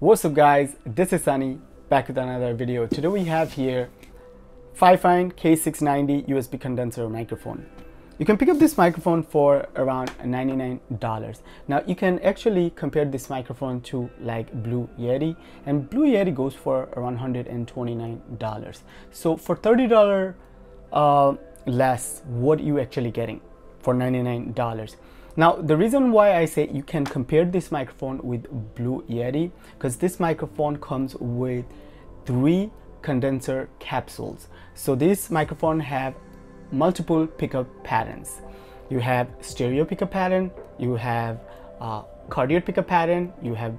What's up guys, this is Sunny back with another video. Today we have here Fifine K690 USB condenser microphone. You can pick up this microphone for around $99. Now you can actually compare this microphone to like Blue Yeti, and Blue Yeti goes for around $129. So for $30 less, what are you actually getting for $99? Now the reason why I say you can compare this microphone with Blue Yeti, because this microphone comes with 3 condenser capsules. So this microphone have multiple pickup patterns. You have stereo pickup pattern, you have cardiac pickup pattern, you have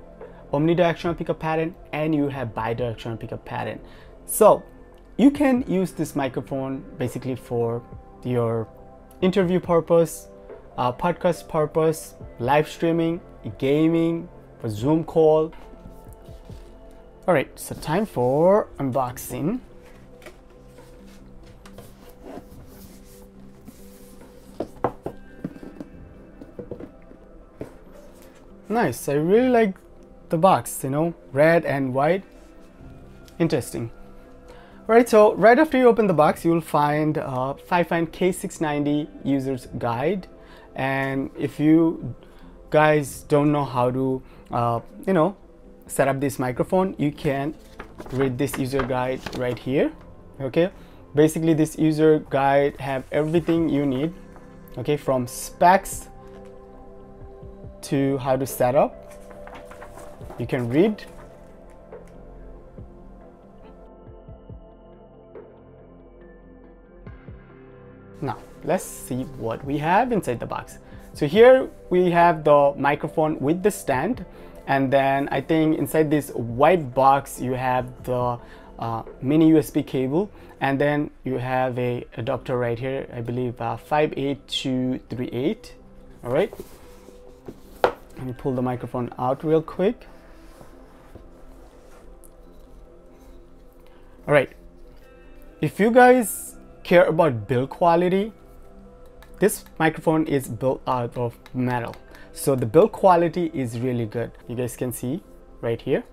omnidirectional pickup pattern, and you have bidirectional pickup pattern. So you can use this microphone basically for your interview purpose, podcast purpose, live streaming, gaming, for Zoom call. All right, so time for unboxing. Nice, I really like the box, you know, red and white. Interesting. All right, so right after you open the box, you will find Fifine K690 user's guide. And if you guys don't know how to set up this microphone, you can read this user guide right here. Okay, basically this user guide have everything you need, okay, from specs to how to set up. You can read. Now let's see what we have inside the box. So here we have the microphone with the stand, and then I think inside this white box you have the mini USB cable, and then you have a adapter right here, I believe 58238. all right, let me pull the microphone out real quick. All right, if you guys care about build quality, this microphone is built out of metal, so the build quality is really good. You guys can see right here.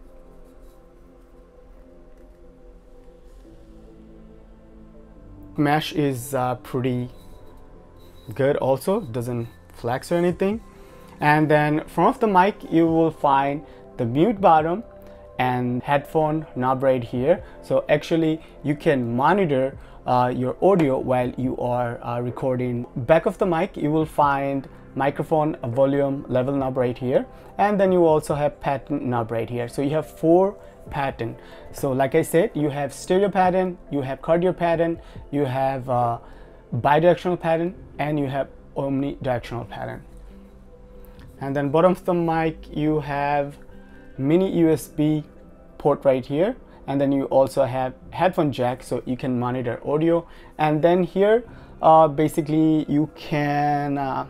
Mesh is pretty good also, doesn't flex or anything. And then front of the mic you will find the mute button and headphone knob right here. So actually you can monitor your audio while you are recording. Back of the mic you will find microphone volume level knob right here, and then you also have pattern knob right here. So you have 4 pattern. So like I said, you have stereo pattern, you have cardiac pattern, you have bidirectional pattern, and you have omnidirectional pattern. And then bottom of the mic you have mini USB port right here, and then you also have headphone jack, so you can monitor audio. And then here basically you can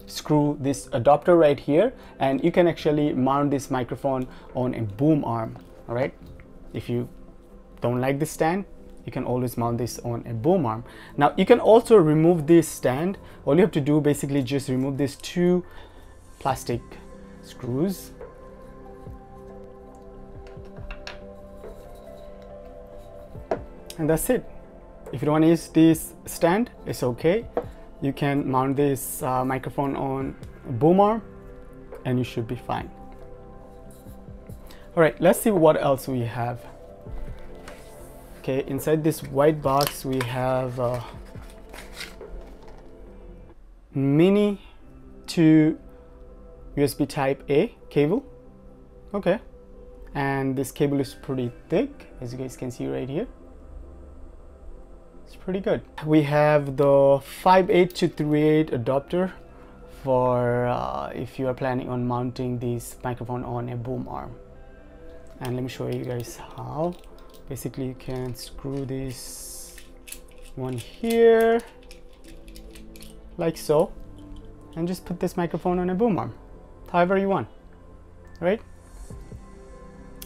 screw this adapter right here, and you can actually mount this microphone on a boom arm. All right, if you don't like the stand, you can always mount this on a boom arm. Now you can also remove this stand. All you have to do basically just remove these 2 plastic screws. And that's it. If you don't want to use this stand, it's okay. You can mount this microphone on a boom arm and you should be fine. All right, let's see what else we have. Okay, inside this white box we have mini to USB type A cable. Okay, and this cable is pretty thick, as you guys can see right here. It's pretty good. We have the 58238 adapter for if you are planning on mounting this microphone on a boom arm. And let me show you guys how. Basically you can screw this one here like so, and just put this microphone on a boom arm however you want, right?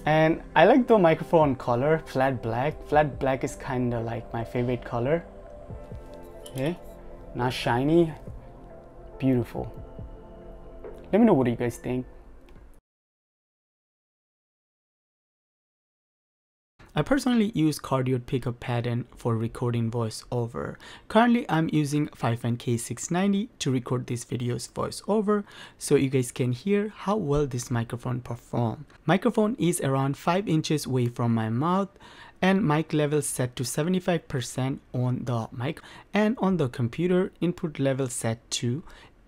And I like the microphone color, flat black. Flat black is kind of like my favorite color. Okay, not shiny, beautiful. Let me know what you guys think. I personally use cardioid pickup pattern for recording voiceover. Currently, I'm using Fifine K690 to record these videos voiceover so you guys can hear how well this microphone performs. Microphone is around 5 inches away from my mouth and mic level set to 75% on the mic, and on the computer input level set to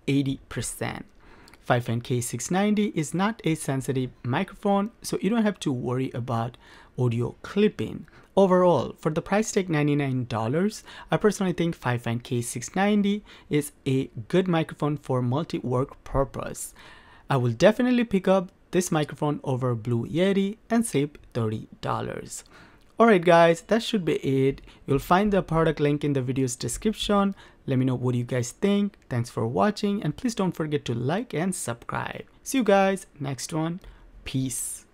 80%. Fifine K690 is not a sensitive microphone, so you don't have to worry about audio clipping. Overall, for the price tag $99, I personally think Fifine K690 is a good microphone for multi-work purpose. I will definitely pick up this microphone over Blue Yeti and save $30. Alright guys, that should be it. You'll find the product link in the video's description. Let me know what you guys think. Thanks for watching and please don't forget to like and subscribe. See you guys next one. Peace.